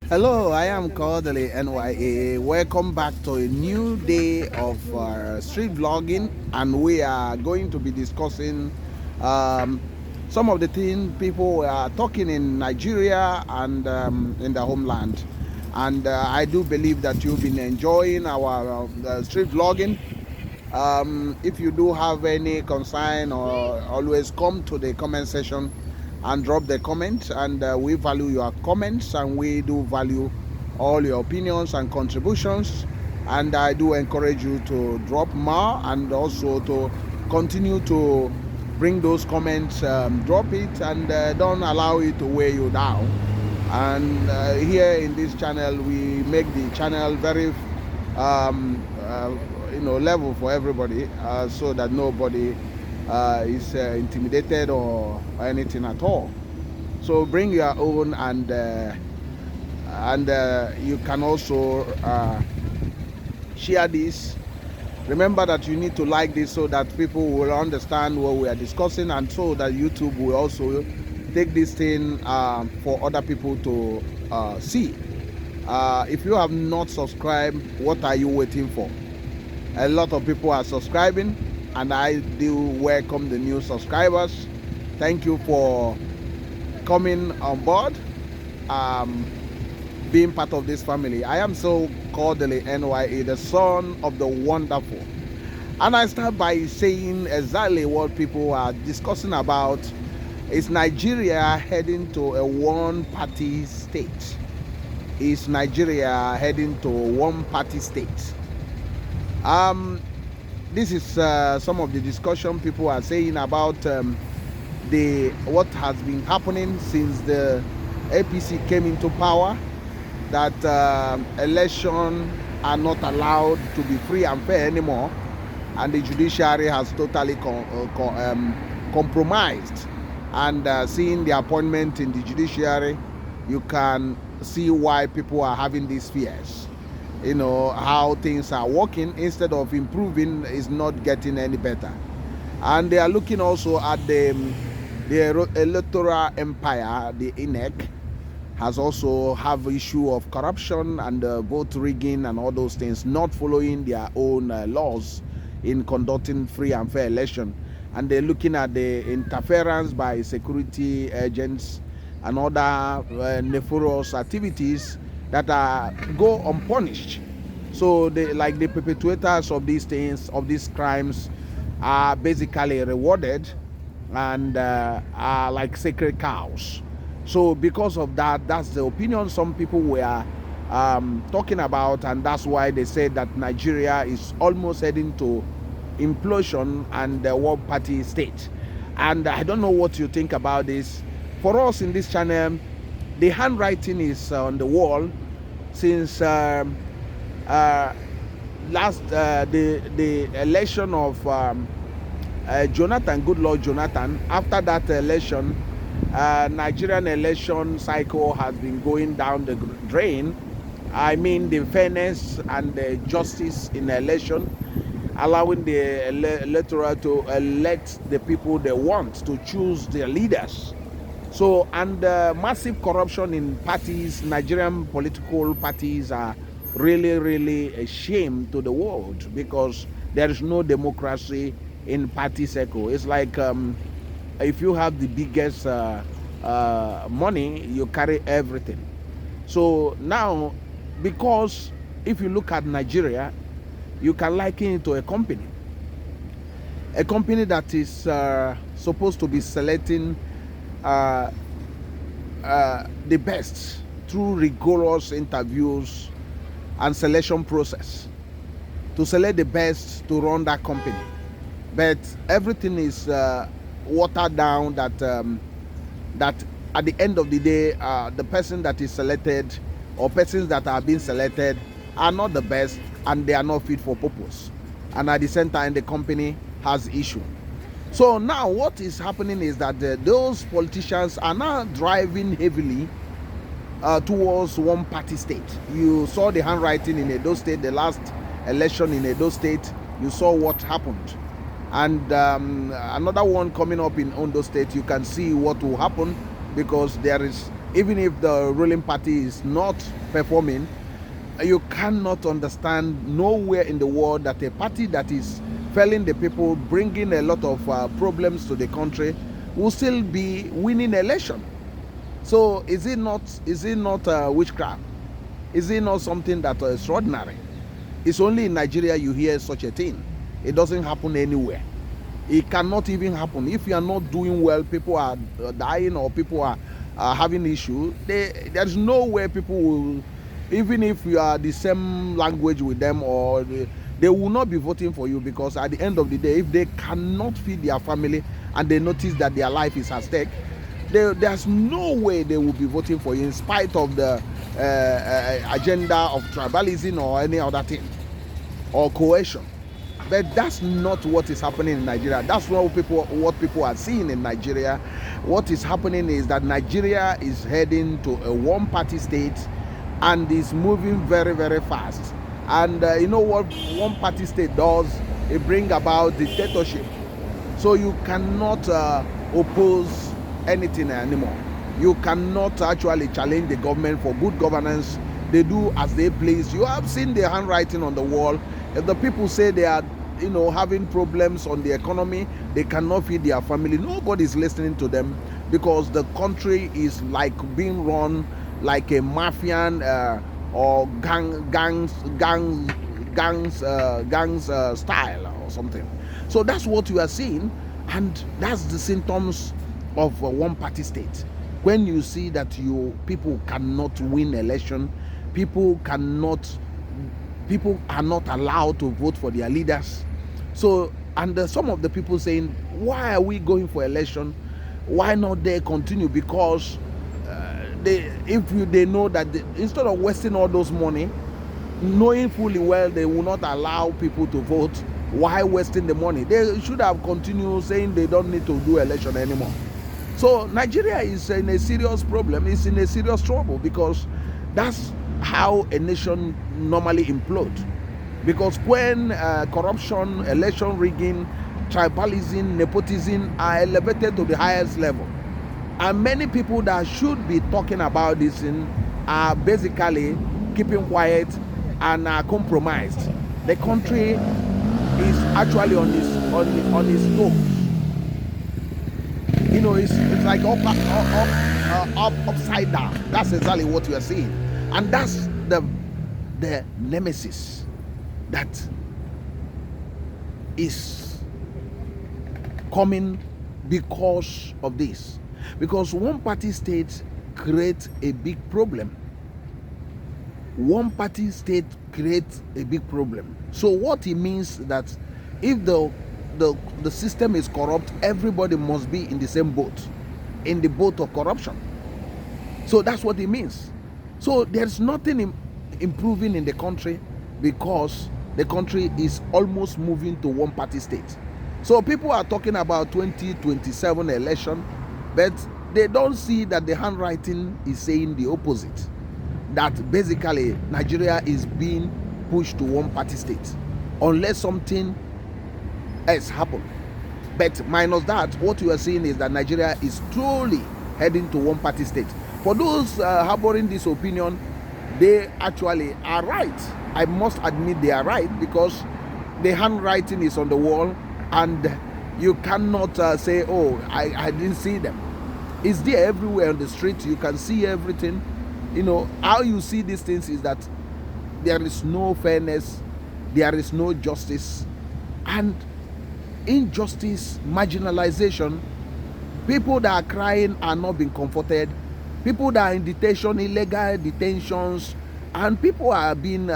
Hello, I am Kodili-nye. Welcome back to a new day of street vlogging, and we are going to be discussing um, some of the things people are talking in Nigeria and in the homeland. And I do believe that you've been enjoying our street vlogging. If you do have any concern, or always come to the comment section and drop the comment, and we value your comments, and we do value all your opinions and contributions. And I do encourage you to drop more, and also to continue to bring those comments. Drop it, and don't allow it to weigh you down. And here in this channel, we make the channel very level for everybody, so that nobody is intimidated or anything at all. So bring your own, and you can also share this. Remember that you need to like this so that people will understand what we are discussing, and so that YouTube will also take this thing for other people to see. If you have not subscribed, what are you waiting for? A lot of people are subscribing, and I do welcome the new subscribers. Thank you for coming on board, being part of this family. I am so Kodili-nye, the son of the wonderful. And I start by saying exactly what people are discussing about. Is Nigeria heading to a one-party state? Is Nigeria heading to a one-party state? This is some of the discussion people are saying about what has been happening since the APC came into power, that elections are not allowed to be free and fair anymore, and the judiciary has totally compromised. And seeing the appointment in the judiciary, you can see why people are having these fears. How things are working, instead of improving, is not getting any better. And they are looking also at the electoral empire. The INEC has also have issue of corruption and vote rigging and all those things, not following their own laws in conducting free and fair election. And they're looking at the interference by security agents and other nefarious activities that go unpunished. So like the perpetrators of these things, of these crimes, are basically rewarded, and are like sacred cows. So because of that, that's the opinion some people were talking about, and that's why they said that Nigeria is almost heading to implosion and the one party state. And I don't know what you think about this. For us in this channel, the handwriting is on the wall since last the election of Jonathan, good Lord Jonathan. After that election, Nigerian election cycle has been going down the drain. I mean, the fairness and the justice in the election, allowing the electorate to elect the people they want, to choose their leaders. So, and massive corruption in parties. Nigerian political parties are really a shame to the world, because there is no democracy in party circle. It's like if you have the biggest money, you carry everything. So now, because if you look at Nigeria, you can liken it to a company that is supposed to be selecting the best through rigorous interviews and selection process, to select the best to run that company. But everything is watered down, that at the end of the day, the person that is selected, or persons that are being selected, are not the best, and they are not fit for purpose. And at the same time, the company has issue. So now what is happening is that those politicians are now driving heavily towards one party state. You saw the handwriting in Edo State, the last election in Edo State. You saw what happened. And another one coming up in Ondo State, you can see what will happen, because there is even if the ruling party is not performing, you cannot understand nowhere in the world that a party that is failing the people, bringing a lot of problems to the country, will still be winning election. So is it not witchcraft? Is it not something that is extraordinary? It's only in Nigeria you hear such a thing. It doesn't happen anywhere. It cannot even happen. If you are not doing well, people are dying or people are having issues. There's no way people will, even if you are the same language with them, or they will not be voting for you, because at the end of the day, if they cannot feed their family and they notice that their life is at stake, there's no way they will be voting for you, in spite of the agenda of tribalism or any other thing, or coercion. But that's not what is happening in Nigeria. That's not what people are seeing in Nigeria. What is happening is that Nigeria is heading to a one-party state and is moving very, very fast. And you know what one-party state does? It brings about dictatorship. So you cannot oppose anything anymore. You cannot actually challenge the government for good governance. They do as they please. You have seen the handwriting on the wall. If the people say they are, having problems on the economy, they cannot feed their family, nobody is listening to them, because the country is like being run like a mafian or gangs style or something. So that's what you are seeing, and that's the symptoms of a one-party state. When you see that people cannot win election, people are not allowed to vote for their leaders. So, and some of the people saying, why are we going for election? Why not they continue? Because they know that instead of wasting all those money, knowing fully well they will not allow people to vote, why wasting the money? They should have continued saying they don't need to do election anymore. So Nigeria is in a serious problem. It's in a serious trouble, because that's how a nation normally implodes. Because when corruption, election rigging, tribalism, nepotism are elevated to the highest level, and many people that should be talking about this thing are basically keeping quiet and are compromised, the country is actually on its toes. It's like upside down. That's exactly what you are seeing, and that's the nemesis that is coming because of this. Because one-party states create a big problem. One-party state creates a big problem. So what it means that if the system is corrupt, everybody must be in the same boat, in the boat of corruption. So that's what it means. So there's nothing improving in the country, because the country is almost moving to one-party state. So people are talking about 2027 election, but they don't see that the handwriting is saying the opposite. That basically Nigeria is being pushed to one-party state, unless something else happens. But minus that, what you are seeing is that Nigeria is truly heading to one-party state. For those harboring this opinion, they actually are right. I must admit they are right, because the handwriting is on the wall, and you cannot say, oh, I didn't see them. It's there everywhere on the street. You can see everything. How you see these things is that there is no fairness, there is no justice, and injustice, marginalization. People that are crying are not being comforted. People that are in detention, illegal detentions, and people are being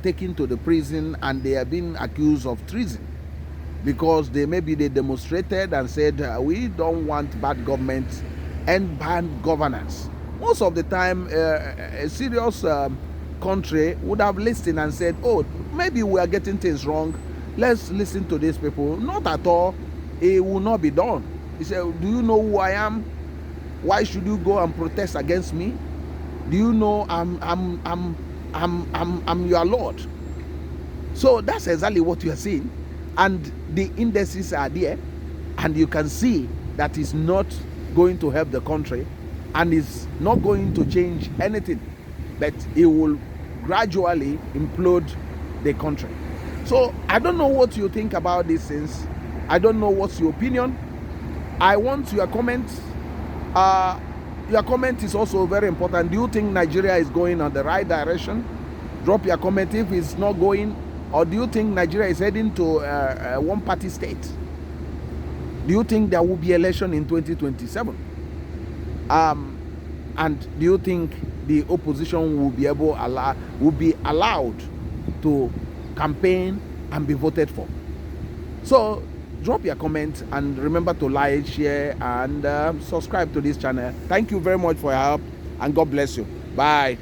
taken to the prison, and they are being accused of treason, because they demonstrated and said, we don't want bad government and bad governance. Most of the time, a serious country would have listened and said, oh, maybe we are getting things wrong, let's listen to these people. Not at all. It will not be done. He said, do you know who I am? Why should you go and protest against me? Do you know I'm your Lord? So that's exactly what you are seeing, and the indices are there, and you can see that is not going to help the country. and is not going to change anything, but it will gradually implode the country. So I don't know what you think about these things. I don't know what's your opinion. I want your comments. Your comment is also very important. Do you think Nigeria is going on the right direction? Drop your comment if it's not going, or do you think Nigeria is heading to a one-party state? Do you think there will be election in 2027? And do you think the opposition will be allowed to campaign and be voted for? So drop your comment and remember to like, share, and subscribe to this channel. Thank you very much for your help, and God bless you. Bye.